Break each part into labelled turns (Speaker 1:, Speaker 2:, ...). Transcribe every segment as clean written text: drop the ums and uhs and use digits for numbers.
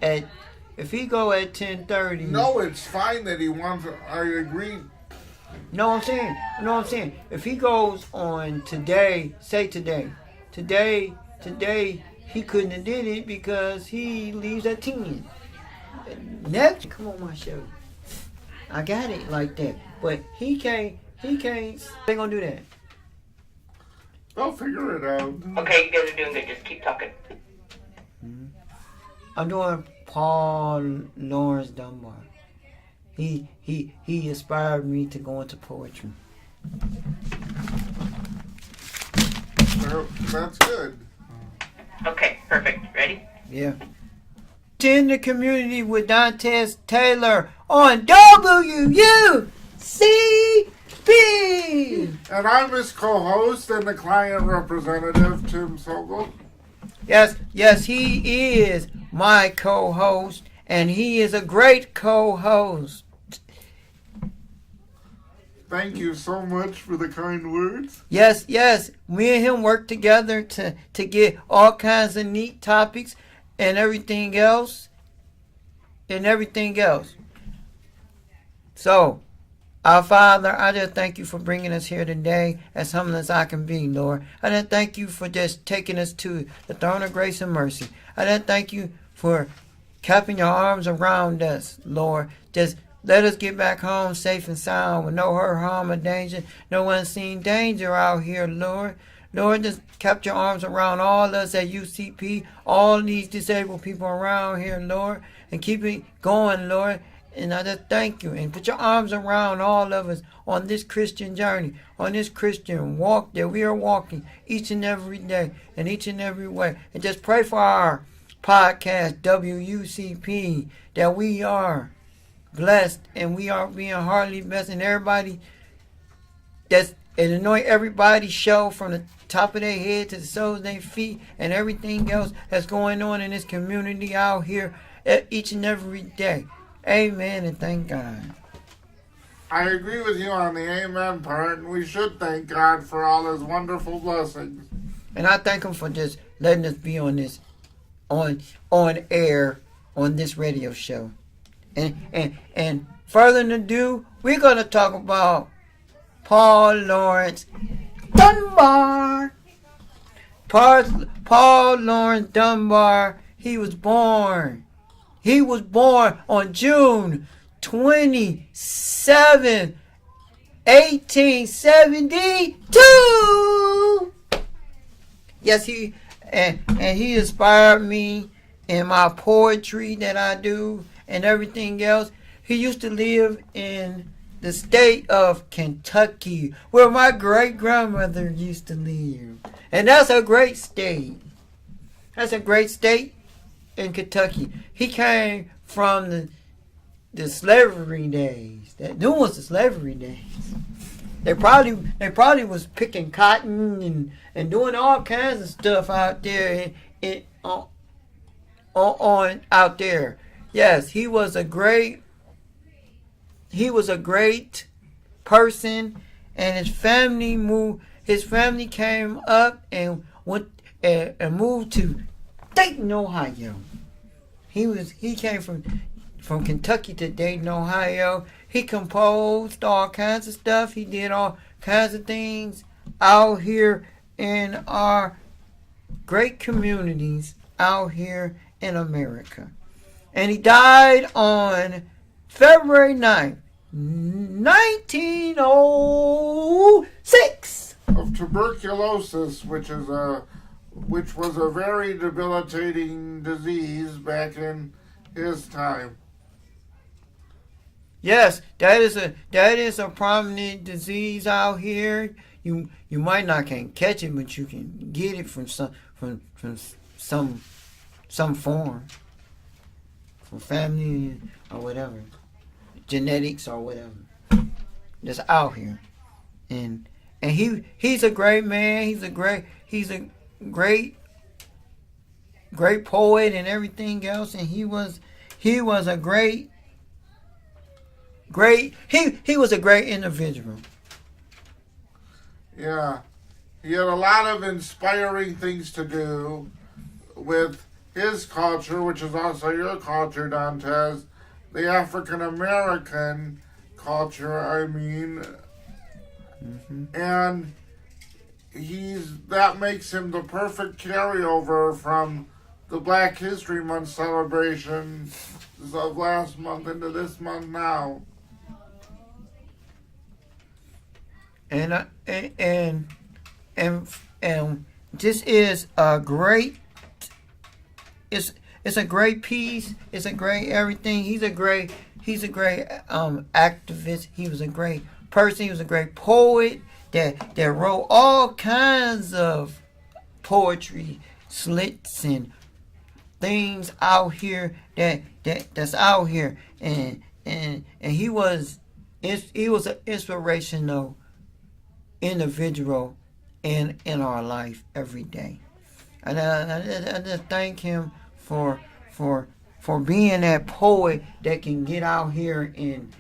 Speaker 1: at if he go at 10:30.
Speaker 2: No, it's fine that he wants. I agree.
Speaker 1: No, I'm saying. No, I'm saying. If he goes on today, say today, he couldn't have did it because he leaves at 10. Next, come on my show. I got it like that, but he can't. They gonna do that.
Speaker 2: I'll figure it out.
Speaker 3: Okay, you guys are doing good. Just keep talking.
Speaker 1: I'm doing Paul Lawrence Dunbar. He inspired me to go into poetry.
Speaker 2: Well, that's good.
Speaker 3: Okay, perfect. Ready?
Speaker 1: Yeah. In the community with Dontez Taylor on WUCP.
Speaker 2: And I'm his co-host and the client representative, Tim Sobel.
Speaker 1: Yes, he is my co-host, and he is a great co-host.
Speaker 2: Thank you so much for the kind words.
Speaker 1: Yes. Me and him work together to get all kinds of neat topics and everything else. So, our Father, I just thank you for bringing us here today as humble as I can be, Lord. I just thank you for just taking us to the throne of grace and mercy. I just thank you for capping your arms around us, Lord. Just let us get back home safe and sound with no hurt, harm, or danger, no unseen danger out here, Lord. Lord, just cap your arms around all us at UCP, all these disabled people around here, Lord, and keep it going, Lord. And I just thank you. And put your arms around all of us on this Christian journey, on this Christian walk that we are walking each and every day and each and every way. And just pray for our podcast, WUCP, that we are blessed and we are being heartily blessed. And everybody and anoint everybody's show from the top of their head to the soles of their feet and everything else that's going on in this community out here each and every day. Amen and thank God.
Speaker 2: I agree with you on the amen part, and we should thank God for all his wonderful blessings.
Speaker 1: And I thank him for just letting us be on this, on air, on this radio show. And further ado, we're going to talk about Paul Lawrence Dunbar. Paul Lawrence Dunbar, he was born on June 27, 1872. Yes, he inspired me in my poetry that I do and everything else. He used to live in the state of Kentucky, where my great-grandmother used to live. And that's a great state. That's a great state in Kentucky. He came from the slavery days. Them was the slavery days. They probably was picking cotton and doing all kinds of stuff out there on out there. Yes, he was a great person, and his family came up and went and moved to Dayton, Ohio. He came from Kentucky to Dayton, Ohio. He composed all kinds of stuff. He did all kinds of things out here in our great communities out here in America. And he died on February 9th, 1906.
Speaker 2: Of tuberculosis, which was a very debilitating disease back in his time.
Speaker 1: Yes, that is a prominent disease out here. You might not can catch it, but you can get it from some form, from family or whatever, genetics or whatever. That's out here, and he's a great man. He's a great poet and everything else, and he was a great he was a great individual.
Speaker 2: Yeah, he had a lot of inspiring things to do with his culture, which is also your culture, Dontez, the African American culture, I mean, and that makes him the perfect carryover from the Black History Month celebration of last month into this month now.
Speaker 1: And this is a great. It's a great piece. It's a great everything. He's a great activist. He was a great person. He was a great poet that wrote all kinds of poetry, slits and things out here that's out here, and he was an inspirational individual in our life every day. And I just thank him for being that poet that can get out here and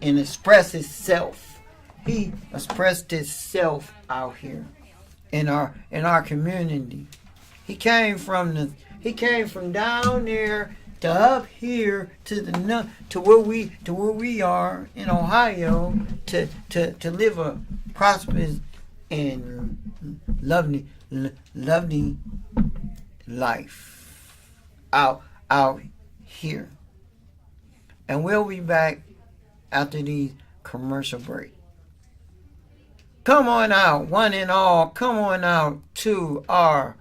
Speaker 1: express himself. He expressed himself out here in our community. He came from down there to up here to where we are in Ohio to live a prosperous and lovely life out here. And we'll be back after these commercial breaks. Come on out, one and all. Come on out to our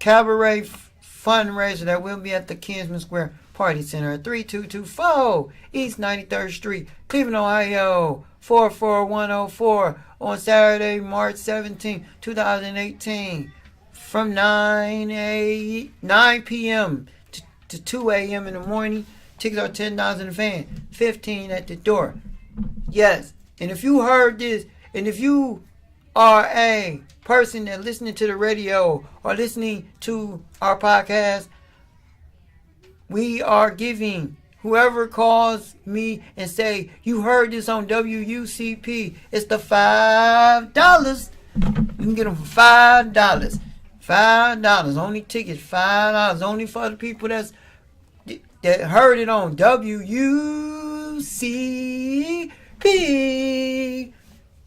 Speaker 1: cabaret fundraiser that will be at the Kinsman Square Party Center at 3224 East 93rd Street, Cleveland, Ohio 44104 on Saturday, March 17, 2018 from 9 p.m. to 2 a.m. in the morning. Tickets are $10 in the van, $15 at the door. Yes, and if you heard this, and if you are a person that listening to the radio or listening to our podcast, we are giving whoever calls me and say you heard this on WUCP, it's the $5. You can get them for $5. $5. Only tickets, $5. Only for the people that heard it on WUCP.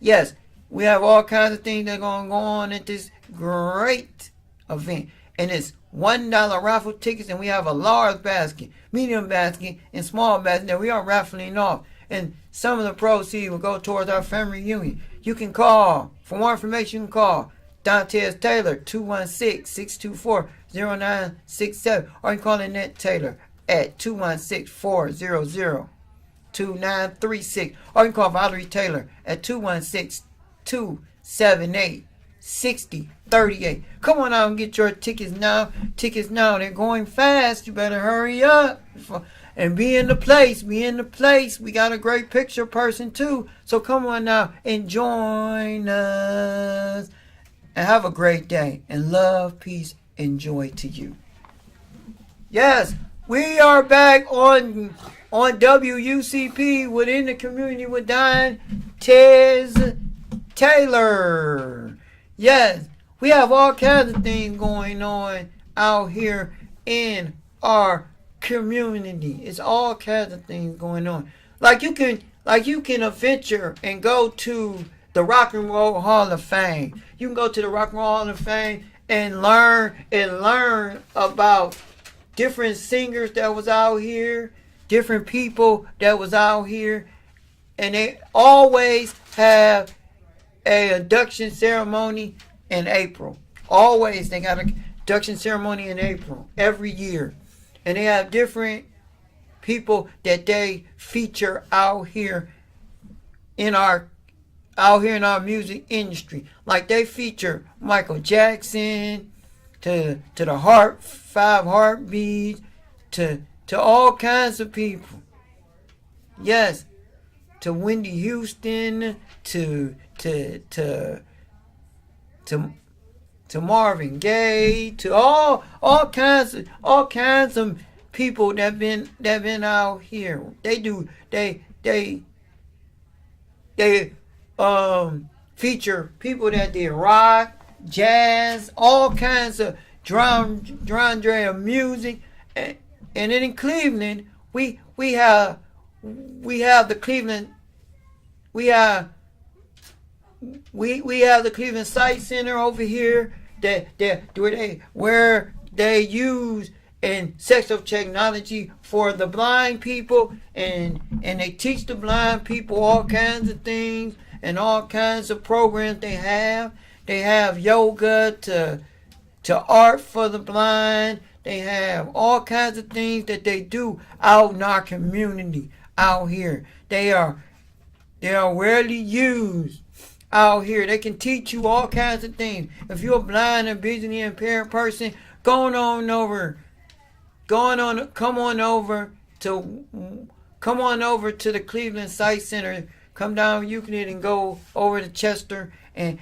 Speaker 1: Yes, we have all kinds of things that are going to go on at this great event. And it's $1 raffle tickets, and we have a large basket, medium basket, and small basket that we are raffling off. And some of the proceeds will go towards our family reunion. You can call. For more information, you can call Dontez Taylor, 216-624-0967. Or you can call Annette Taylor at 216-400-2936. Or you can call Valerie Taylor at 216-278-6038. Come on out and get your tickets now. Tickets now. They're going fast. You better hurry up. And be in the place. Be in the place. We got a great picture person too. So come on now and join us. And have a great day. And love, peace, and joy to you. Yes, we are back on WUCP within the community with Dontez Taylor. Yes, we have all kinds of things going on out here in our community. It's all kinds of things going on. Like you can adventure and go to the Rock and Roll Hall of Fame. You can go to the Rock and Roll Hall of Fame and learn about different singers that was out here, different people that was out here, and they always have a induction ceremony in April. Always they got a induction ceremony in April every year, and they have different people that they feature out here in our music industry. Like they feature Michael Jackson, to the Five Heartbeats, to all kinds of people. Yes, to Whitney Houston, to Marvin Gaye, to all kinds of people that been out here. They feature people that did rock, jazz, all kinds of genre of music, and then in Cleveland we have the Cleveland we have the Cleveland Site Center over here where they use and sexual technology for the blind people, and they teach the blind people all kinds of things and all kinds of programs they have. They have yoga to art for the blind. They have all kinds of things that they do out in our community out here. They are rarely used out here. They can teach you all kinds of things. If you're a blind and visually impaired person, come on over to the Cleveland Site Center. Come down Euclid and go over to Chester and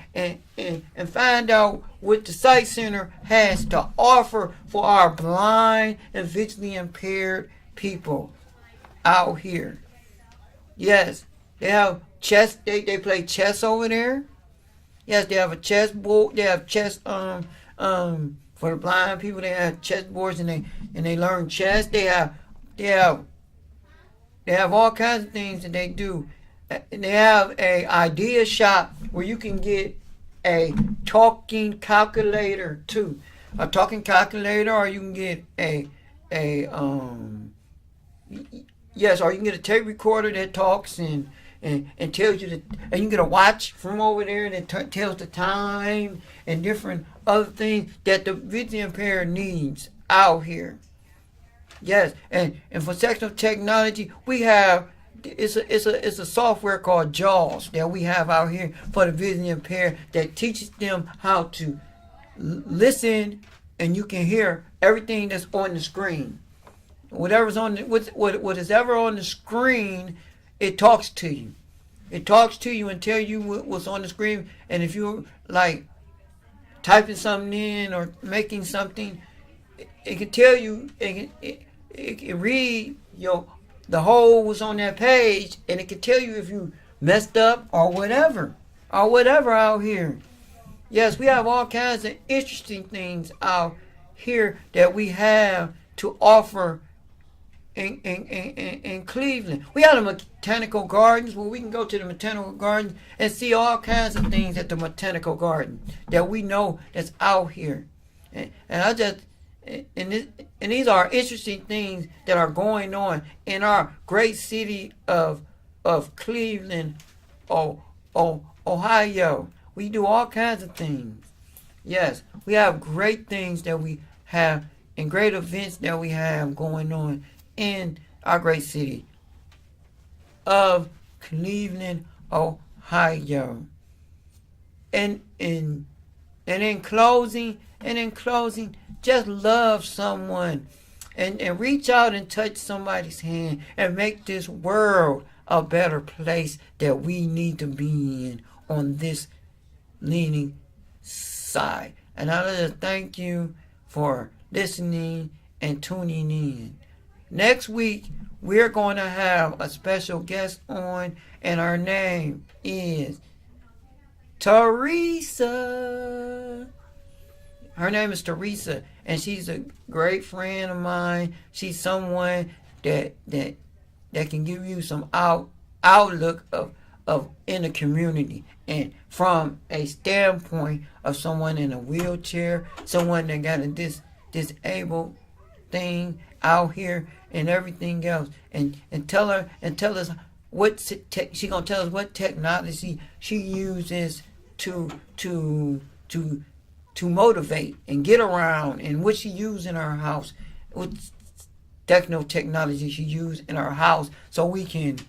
Speaker 1: find out what the Site Center has to offer for our blind and visually impaired people out here. Yes, they have chess. They play chess over there. Yes, they have a chess board. They have chess for the blind people. They have chess boards and they learn chess. They have all kinds of things that they do. They have a idea shop where you can get a talking calculator too. A talking calculator, or you can get or you can get a tape recorder that talks and tells you and you can get a watch from over there that tells the time and different other things that the visually impaired needs out here. Yes, and for sexual technology, we have it's a software called JAWS that we have out here for the visually impaired that teaches them how to listen, and you can hear everything that's on the screen. Whatever's on what is ever on the screen, it talks to you. It talks to you and tell you what's on the screen. And if you're like typing something in or making something, it can tell you. It can read the whole was on that page, and it can tell you if you messed up or whatever out here. Yes, we have all kinds of interesting things out here that we have to offer in Cleveland. We have the botanical gardens where we can go to the botanical gardens and see all kinds of things at the botanical garden that we know that's out here. And these are interesting things that are going on in our great city of Cleveland, Ohio. We do all kinds of things. Yes, we have great things that we have and great events that we have going on in our great city of Cleveland, Ohio. And in closing, just love someone and reach out and touch somebody's hand and make this world a better place that we need to be in on this leaning side. And I want to thank you for listening and tuning in. Next week, we're going to have a special guest on, and her name is Teresa. Her name is Teresa, and she's a great friend of mine. She's someone that can give you some outlook of in the community, and from a standpoint of someone in a wheelchair, someone that got a disabled thing out here and everything else, and tell us what she gonna tell us what technology she uses to motivate and get around, and what she use in her house, what technology she use in her house, so we can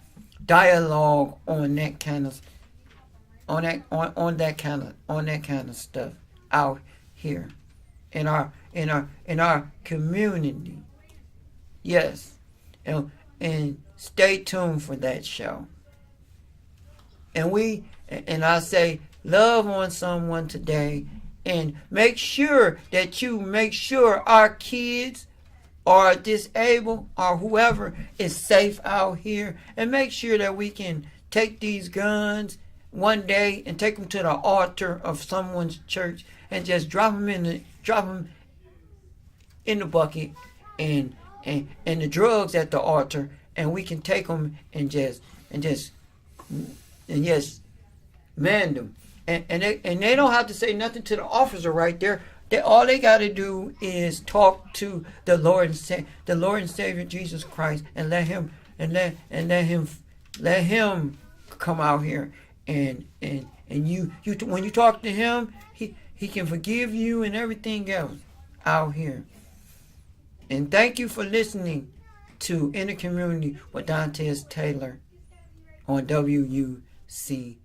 Speaker 1: dialogue on that kind of stuff out here in our community. Yes, and stay tuned for that show. And I say, love on someone today, and make sure our kids or disabled or whoever is safe out here, and make sure that we can take these guns one day and take them to the altar of someone's church and just drop them in the bucket and the drugs at the altar, and we can take them and just man them. And they don't have to say nothing to the officer right there. All they got to do is talk to the Lord and Savior Jesus Christ, and let him come out here, and you when you talk to him, he can forgive you and everything else out here. And thank you for listening to Inner Community with Dontez Taylor on WUCB.